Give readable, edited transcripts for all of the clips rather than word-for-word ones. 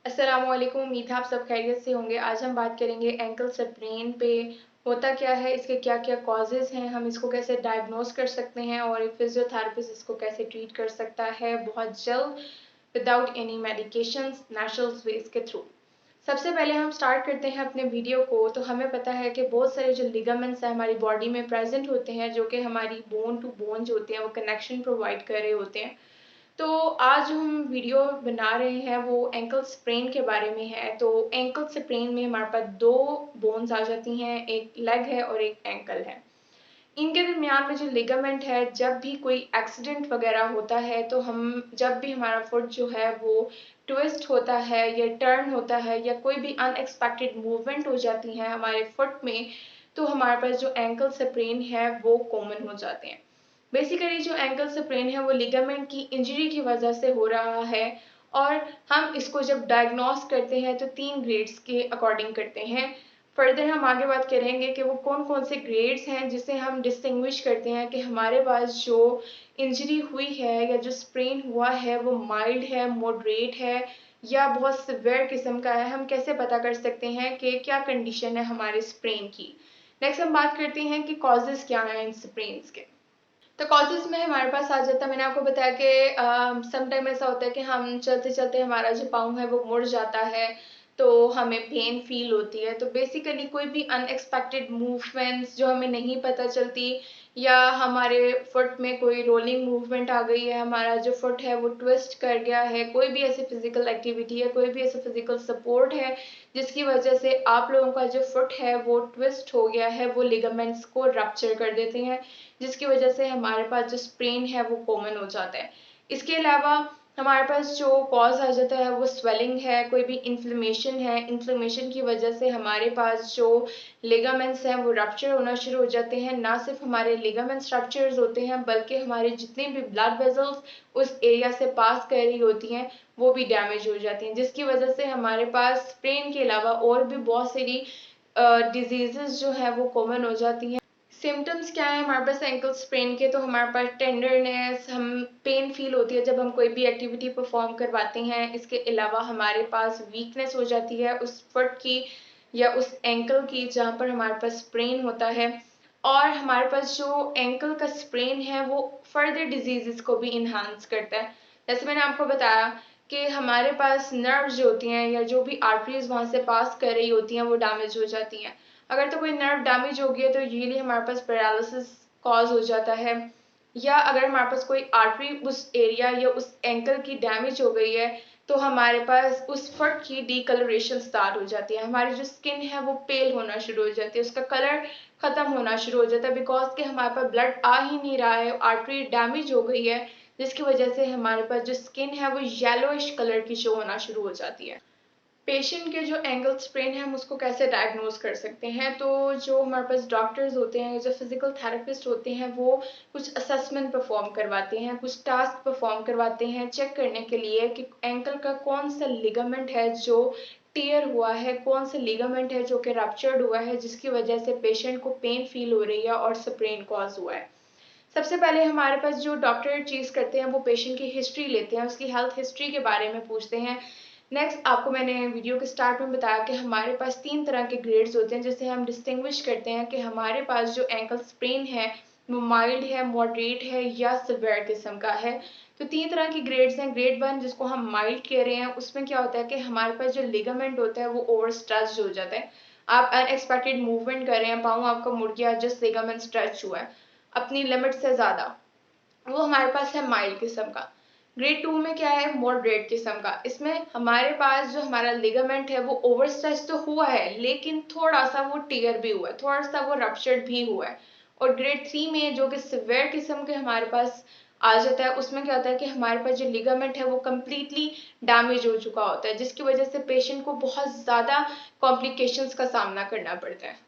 अस्सलामुअलैकुम। उम्मीद है आप सब खैरियत से होंगे। आज हम बात करेंगे एंकल स्प्रेन पे होता क्या है, इसके क्या क्या कॉजेज़ हैं, हम इसको कैसे डायग्नोस कर सकते हैं और एक फिजियोथेरेपिस्ट इसको कैसे ट्रीट कर सकता है बहुत जल्द without any medications natural ways के थ्रू। सबसे पहले हम स्टार्ट करते हैं अपने वीडियो को। तो हमें पता है कि बहुत सारे जो लिगामेंट्स हैं हमारी बॉडी में प्रेजेंट होते हैं जो कि हमारी बोन टू बोन जो होते हैं वो कनेक्शन प्रोवाइड कर रहे होते हैं। तो आज जो हम वीडियो बना रहे हैं वो एंकल स्प्रेन के बारे में है। तो एंकल स्प्रेन में हमारे पास दो बोन्स आ जाती हैं, एक लेग है और एक एंकल है। इनके दरमियान में जो लिगामेंट है, जब भी कोई एक्सीडेंट वगैरह होता है तो हम जब भी हमारा फुट जो है वो ट्विस्ट होता है या टर्न होता है या कोई भी अनएक्सपेक्टेड मूवमेंट हो जाती है हमारे फुट में, तो हमारे पास जो एंकल स्प्रेन है वो कॉमन हो जाते हैं। बेसिकली जो एंकल स्प्रेन है वो लिगामेंट की इंजरी की वजह से हो रहा है और हम इसको जब डायग्नोस करते हैं तो 3 ग्रेड्स के अकॉर्डिंग करते हैं। फर्दर हम आगे बात करेंगे कि वो कौन कौन से ग्रेड्स हैं जिसे हम डिस्टिंग्विश करते हैं कि हमारे पास जो इंजरी हुई है या जो स्प्रेन हुआ है वो माइल्ड है, मॉडरेट है या बहुत सिवियर किस्म का है। हम कैसे पता कर सकते हैं कि क्या कंडीशन है हमारे स्प्रेन की। नेक्स्ट हम बात करते हैं कि कॉजेज क्या हैं इन स्प्रेन्स के। तो कॉजेज में हमारे पास आ जाता है, मैंने आपको बताया कि सम टाइम ऐसा होता है कि हम चलते चलते हमारा जो पाँव है वो मुड़ जाता है तो हमें पेन फील होती है। तो बेसिकली कोई भी अनएक्सपेक्टेड मूवमेंट्स जो हमें नहीं पता चलती या हमारे फुट में कोई रोलिंग मूवमेंट आ गई है, हमारा जो फुट है वो ट्विस्ट कर गया है, कोई भी ऐसी फिजिकल एक्टिविटी है, कोई भी ऐसा फिजिकल सपोर्ट है जिसकी वजह से आप लोगों का जो फुट है वो ट्विस्ट हो गया है, वो लिगामेंट्स को रप्चर कर देते हैं जिसकी वजह से हमारे पास जो स्प्रेन है वो कॉमन हो जाता है। इसके अलावा हमारे पास जो कॉज आ जाता है वो स्वेलिंग है, कोई भी इन्फ्लेमेशन है, इन्फ्लेमेशन की वजह से हमारे पास जो लिगामेंट्स हैं वो रप्चर होना शुरू हो जाते हैं। ना सिर्फ हमारे लिगामेंट्स रप्चर्स होते हैं बल्कि हमारे जितने भी ब्लड वेजल्स उस एरिया से पास कर रही होती हैं वो भी डैमेज हो जाती हैं, जिसकी वजह से हमारे पास स्प्रेन के अलावा और भी बहुत सारी डिजीजेस जो है वो कॉमन हो जाती हैं। सिम्टम्स क्या है हमारे पास एंकल स्प्रेन के? तो हमारे पास टेंडरनेस, हम पेन फील होती है जब हम कोई भी एक्टिविटी परफॉर्म करवाते हैं। इसके अलावा हमारे पास वीकनेस हो जाती है उस फुट की या उस एंकल की जहाँ पर हमारे पास स्प्रेन होता है। और हमारे पास जो एंकल का स्प्रेन है वो फर्दर डिजीजेस को भी इन्हांस करता है। जैसे मैंने आपको बताया कि हमारे पास नर्व्स जो होती हैं या जो भी आर्टरीज वहाँ से पास कर रही होती हैं वो डैमेज हो जाती हैं। अगर तो कोई नर्व डैमेज हो गया तो यूजुअली हमारे पास पैरालिसिस कॉज हो जाता है, या अगर हमारे पास कोई आर्टरी उस एरिया या उस एंकल की डैमेज हो गई है तो हमारे पास उस फुट की डीकलरेशन स्टार्ट हो जाती है। हमारी जो स्किन है वो पेल होना शुरू हो जाती है, उसका कलर खत्म होना शुरू हो जाता है बिकॉज के हमारे पास ब्लड आ ही नहीं रहा है, आर्टरी डैमेज हो गई है जिसकी वजह से हमारे पास जो स्किन है वो येलोइश कलर की शो होना शुरू हो जाती है। पेशेंट के जो एंगल स्प्रेन है हम उसको कैसे डायग्नोज कर सकते हैं? तो जो हमारे पास डॉक्टर्स होते हैं, जो फिजिकल थेरेपिस्ट होते हैं, वो कुछ असेसमेंट परफॉर्म करवाते हैं, कुछ टास्क परफॉर्म करवाते हैं चेक करने के लिए कि एंकल का कौन सा लिगामेंट है जो टीयर हुआ है, कौन सा लिगामेंट है जो कि रप्चर्ड हुआ है जिसकी वजह से पेशेंट को पेन फील हो रही है और स्प्रेन कॉज हुआ है। सबसे पहले हमारे पास जो डॉक्टर चीज़ करते हैं वो पेशेंट की हिस्ट्री लेते हैं, उसकी हेल्थ हिस्ट्री के बारे में पूछते हैं। नेक्स्ट आपको मैंने वीडियो के स्टार्ट में बताया कि हमारे पास 3 तरह के ग्रेड्स होते हैं जिससे हम डिस्टिंग्विश करते हैं कि हमारे पास जो एंकल स्प्रेन है वो माइल्ड है, मॉडरेट है या सिवियर किस्म का है। तो 3 तरह की ग्रेड्स हैं। ग्रेड 1 जिसको हम माइल्ड कह रहे हैं, उसमें क्या होता है कि हमारे पास जो लिगामेंट होता है वो ओवर स्ट्रेच हो जाता है। आप अनएक्सपेक्टेड मूवमेंट कर रहे हैं, पाँव आपका मुड़ गया, जिस लिगामेंट स्ट्रेच हुआ है अपनी लिमिट से ज़्यादा, वो हमारे पास है माइल्ड किस्म का। ग्रेड 2 में क्या है? मॉडरेट किस्म का। इसमें हमारे पास जो हमारा लिगामेंट है वो ओवरस्ट्रेच तो हुआ है लेकिन थोड़ा सा वो टीयर भी हुआ है, थोड़ा सा वो रप्चर्ड भी हुआ है। और ग्रेड 3 में जो कि सिवियर किस्म के हमारे पास आ जाता है, उसमें क्या होता है कि हमारे पास जो लिगामेंट है वो कम्प्लीटली डैमेज हो चुका होता है जिसकी वजह से पेशेंट को बहुत ज़्यादा कॉम्प्लिकेशंस का सामना करना पड़ता है।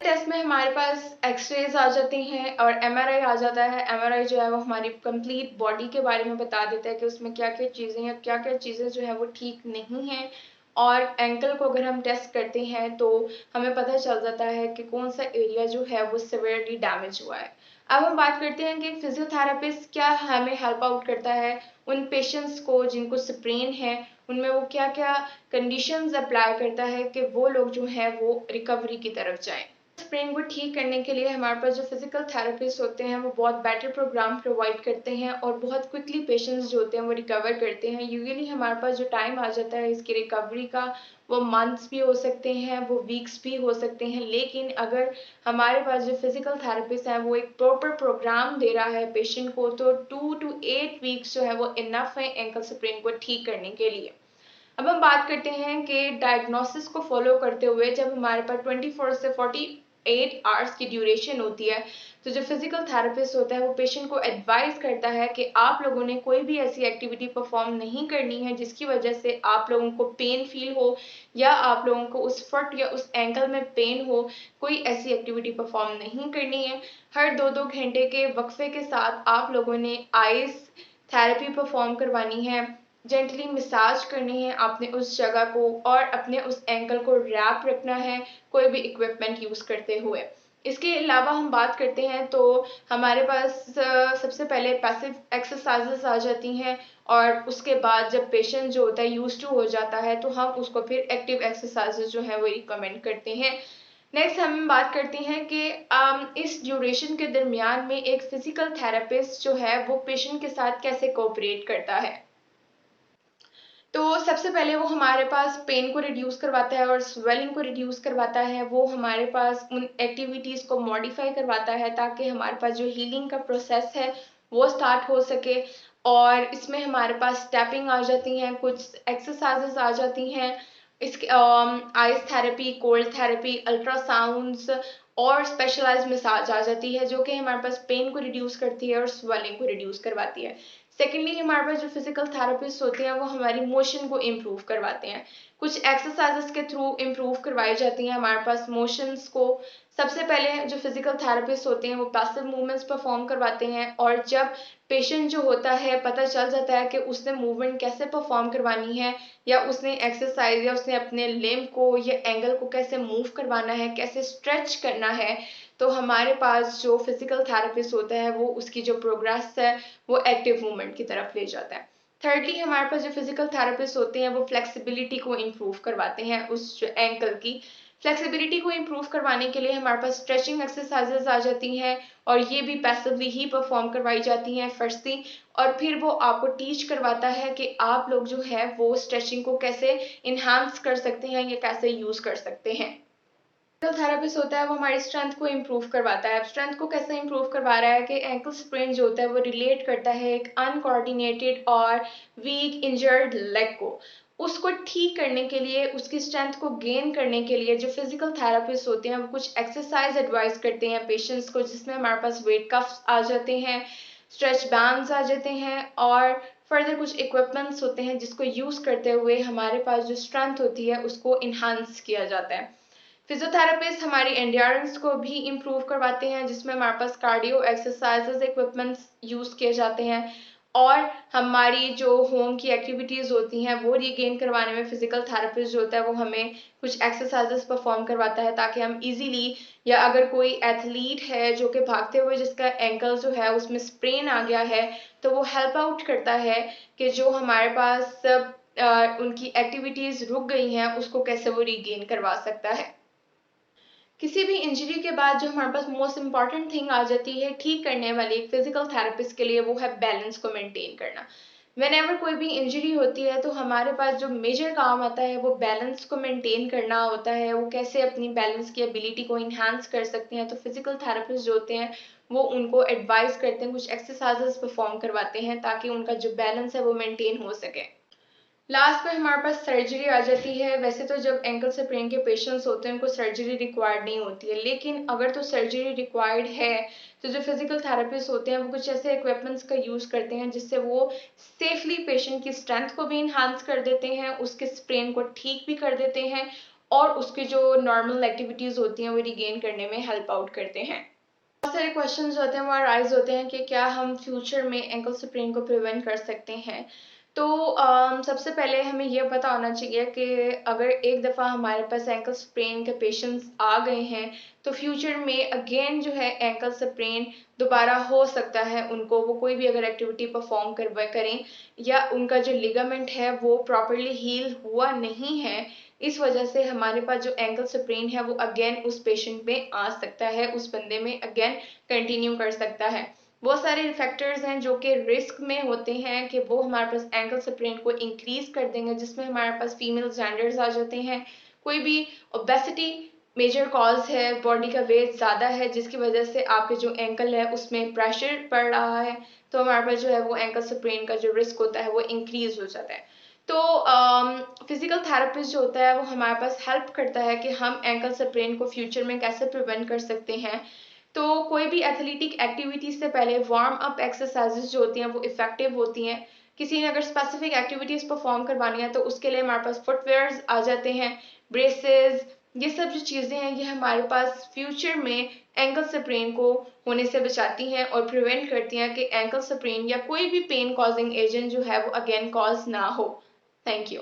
टेस्ट में हमारे पास एक्सरेज आ जाते हैं और एमआरआई आ जाता है। एमआरआई जो है वो हमारी कंप्लीट बॉडी के बारे में बता देता है कि उसमें क्या क्या चीज़ें हैं, क्या क्या चीज़ें जो है वो ठीक नहीं हैं। और एंकल को अगर हम टेस्ट करते हैं तो हमें पता चल जाता है कि कौन सा एरिया जो है वो सिवियरली डैमेज हुआ है। अब हम बात करते हैं कि फिजियोथेरेपिस्ट क्या हमें हेल्प आउट करता है उन पेशेंट्स को जिनको स्प्रेन है, उनमें वो क्या क्या कंडीशंस अप्लाई करता है कि वो लोग जो हैं वो रिकवरी की तरफ जाएं। स्प्रेन को ठीक करने के लिए हमारे पास जो फिजिकल थेरेपिस्ट होते हैं वो बहुत बेटर प्रोग्राम प्रोवाइड करते हैं और बहुत क्विकली पेशेंट्स जो होते हैं वो रिकवर करते हैं। यूजुअली हमारे पास जो टाइम आ जाता है इसकी रिकवरी का, वो मंथ्स भी हो सकते हैं, वो वीक्स भी हो सकते हैं, लेकिन अगर हमारे पास जो फिजिकल थेरेपिस्ट है वो एक प्रॉपर प्रोग्राम दे रहा है पेशेंट को, तो 2 to 8 वीक्स जो है वो इनफ है एंकल स्प्रेन को ठीक करने के लिए। अब हम बात करते हैं कि डायग्नोसिस को फॉलो करते हुए जब हमारे पास 24 से 48 आवर्स की ड्यूरेशन होती है, तो जो फिजिकल थेरेपिस्ट होता है वो पेशेंट को एडवाइस करता है कि आप लोगों ने कोई भी ऐसी एक्टिविटी परफॉर्म नहीं करनी है जिसकी वजह से आप लोगों को पेन फील हो या आप लोगों को उस फुट या उस एंकल में पेन हो। कोई ऐसी एक्टिविटी परफॉर्म नहीं करनी है। हर 2-2 घंटे के वक्फे के साथ आप लोगों ने आइस थेरेपी परफॉर्म करवानी है, जेंटली मसाज करनी है आपने उस जगह को, और अपने उस एंकल को रैप रखना है कोई भी इक्विपमेंट यूज़ करते हुए। इसके अलावा हम बात करते हैं तो हमारे पास सबसे पहले पैसिव एक्सरसाइजेस आ जाती हैं, और उसके बाद जब पेशेंट जो होता है यूज टू हो जाता है तो हम उसको फिर एक्टिव एक्सरसाइजेस जो है वो रिकमेंड करते हैं। नेक्स्ट हम बात करते हैं कि इस ड्यूरेशन के दरमियान में एक फिजिकल थेरेपिस्ट जो है वो पेशेंट के साथ कैसे कोऑपरेट करता है। तो सबसे पहले वो हमारे पास पेन को रिड्यूस करवाता है और स्वेलिंग को रिड्यूस करवाता है। वो हमारे पास उन एक्टिविटीज़ को मॉडिफाई करवाता है ताकि हमारे पास जो हीलिंग का प्रोसेस है वो स्टार्ट हो सके। और इसमें हमारे पास टैपिंग आ जाती हैं, कुछ एक्सरसाइजेस आ जाती हैं, इसके ice therapy, cold therapy, ultrasounds और स्पेशलाइज्ड मसाज आ जाती है जो कि हमारे पास पेन को रिड्यूस करती है और स्वेलिंग को रिड्यूस करवाती है। सेकेंडली हमारे पास जो फिजिकल थेरेपिस्ट होते हैं वो हमारी मोशन को इम्प्रूव करवाते हैं। कुछ एक्सरसाइजेस के थ्रू इम्प्रूव करवाई जाती हैं हमारे पास मोशंस को। सबसे पहले जो फिजिकल थेरेपिस्ट होते हैं वो पैसिव मूवमेंट्स परफॉर्म करवाते हैं, और जब पेशेंट जो होता है पता चल जाता है कि उसने मूवमेंट कैसे परफॉर्म करवानी है, या उसने एक्सरसाइज या उसने अपने लिम्ब को या एंगल को कैसे मूव करवाना है, कैसे स्ट्रेच करना है, तो हमारे पास जो फिजिकल थेरेपिस्ट होता है वो उसकी जो प्रोग्रेस है वो एक्टिव मूवमेंट की तरफ ले जाता है। थर्डली हमारे पास जो फिजिकल थेरेपिस्ट होते हैं वो फ्लेक्सिबिलिटी को इम्प्रूव करवाते हैं उस जो एंकल की। फ्लेक्सिबिलिटी को इम्प्रूव करवाने के लिए हमारे पास स्ट्रेचिंग एक्सरसाइजेज आ जाती हैं, और ये भी पैसिवली ही परफॉर्म करवाई जाती हैं फर्स्टली, और फिर वो आपको टीच करवाता है कि आप लोग जो है वो स्ट्रेचिंग को कैसे इन्हांस कर सकते हैं या कैसे यूज़ कर सकते हैं। जो थेरेपिस्ट होता है वो हमारी स्ट्रेंथ को इम्प्रूव करवाता है। अब स्ट्रेंथ को कैसे इम्प्रूव करवा रहा है कि एंकल स्प्रेन जो होता है वो रिलेट करता है एक अनकोऑर्डिनेटेड और वीक इंजर्ड लेग को। उसको ठीक करने के लिए, उसकी स्ट्रेंथ को गेन करने के लिए जो फिजिकल थेरेपिस्ट होते हैं वो कुछ एक्सरसाइज एडवाइस करते हैं पेशेंट्स को, जिसमें हमारे पास वेट कफ्स आ जाते हैं, स्ट्रेच बैंड्स आ जाते हैं, और फर्दर कुछ इक्विपमेंट्स होते हैं जिसको यूज़ करते हुए हमारे पास जो स्ट्रेंथ होती है उसको इन्हांस किया जाता है। फिजियोथेरेपिस्ट हमारी एंड्योरेंस को भी इम्प्रूव करवाते हैं जिसमें हमारे पास कार्डियो एक्सरसाइजेज इक्विपमेंट्स यूज़ किए जाते हैं, और हमारी जो होम की एक्टिविटीज़ होती हैं वो रीगेन करवाने में फिजिकल थेरेपिस्ट जो होता है वो हमें कुछ एक्सरसाइजेस परफॉर्म करवाता है ताकि हम इजीली, या अगर कोई एथलीट है जो कि भागते हुए जिसका एंकल जो है उसमें स्प्रेन आ गया है, तो वो हेल्प आउट करता है कि जो हमारे पास उनकी एक्टिविटीज़ रुक गई हैं उसको कैसे वो रीगेन करवा सकता है। किसी भी इंजरी के बाद जो हमारे पास मोस्ट इम्पॉर्टेंट थिंग आ जाती है ठीक करने वाली एक फिजिकल थेरेपिस्ट के लिए, वो है बैलेंस को मेंटेन करना। वेन एवर कोई भी इंजरी होती है तो हमारे पास जो मेजर काम आता है वो बैलेंस को मेंटेन करना होता है। वो कैसे अपनी बैलेंस की एबिलिटी को इन्हांस कर सकते हैं, तो फिजिकल थेरेपिस्ट जो होते हैं वो उनको एडवाइस करते हैं, कुछ एक्सरसाइजेस परफॉर्म करवाते हैं ताकि उनका जो बैलेंस है वो मेंटेन हो सके। लास्ट में हमारे पास सर्जरी आ जाती है। वैसे तो जब एंकल स्प्रेन के पेशेंट्स होते हैं उनको सर्जरी रिक्वायर्ड नहीं होती है, लेकिन अगर तो सर्जरी रिक्वायर्ड है तो जो फिजिकल थेरेपिस्ट होते हैं वो कुछ ऐसे इक्विपमेंट्स का यूज़ करते हैं जिससे वो सेफली पेशेंट की स्ट्रेंथ को भी इन्हांस कर देते हैं, उसके स्प्रेन को ठीक भी कर देते हैं, और उसकी जो नॉर्मल एक्टिविटीज़ होती हैं वो रिगेन करने में हेल्प आउट करते हैं। बहुत सारे क्वेश्चंस होते हैं वो राइज होते हैं कि क्या हम फ्यूचर में एंकल स्प्रेन को प्रिवेंट कर सकते हैं। तो सबसे पहले हमें ये पता होना चाहिए कि अगर एक दफ़ा हमारे पास एंकल स्प्रेन के पेशेंट्स आ गए हैं तो फ्यूचर में अगेन जो है एंकल स्प्रेन दोबारा हो सकता है उनको, वो कोई भी अगर एक्टिविटी परफॉर्म करें या उनका जो लिगामेंट है वो प्रॉपरली हील हुआ नहीं है, इस वजह से हमारे पास जो एंकल स्प्रेन है वो अगेन उस पेशेंट में आ सकता है, उस बंदे में अगेन कंटिन्यू कर सकता है। बहुत सारे फैक्टर्स हैं जो कि रिस्क में होते हैं कि वो हमारे पास एंकल स्प्रेन को इंक्रीज कर देंगे, जिसमें हमारे पास फीमेल जेंडर्स आ जाते हैं। कोई भी ओबेसिटी मेजर कॉज है, बॉडी का वेट ज़्यादा है जिसकी वजह से आपके जो एंकल है उसमें प्रेशर पड़ रहा है, तो हमारे पास जो है वो एंकल स्प्रेन का जो रिस्क होता है वो इंक्रीज हो जाता है। तो फिजिकल थेरेपिस्ट जो होता है वो हमारे पास हेल्प करता है कि हम एंकल स्प्रेन को फ्यूचर में कैसे प्रिवेंट कर सकते हैं। तो कोई भी एथलेटिक एक्टिविटीज से पहले वार्म अप एक्सरसाइजेज जो होती हैं वो इफेक्टिव होती हैं। किसी ने अगर स्पेसिफिक एक्टिविटीज परफॉर्म करवानी है तो उसके लिए हमारे पास फुटवेयर्स आ जाते हैं, ब्रेसेस, ये सब जो चीज़ें हैं ये हमारे पास फ्यूचर में एंकल स्प्रेन को होने से बचाती हैं और प्रिवेंट करती हैं कि एंकल स्प्रेन या कोई भी पेन कॉजिंग एजेंट जो है वो अगेन कॉज ना हो। Thank you.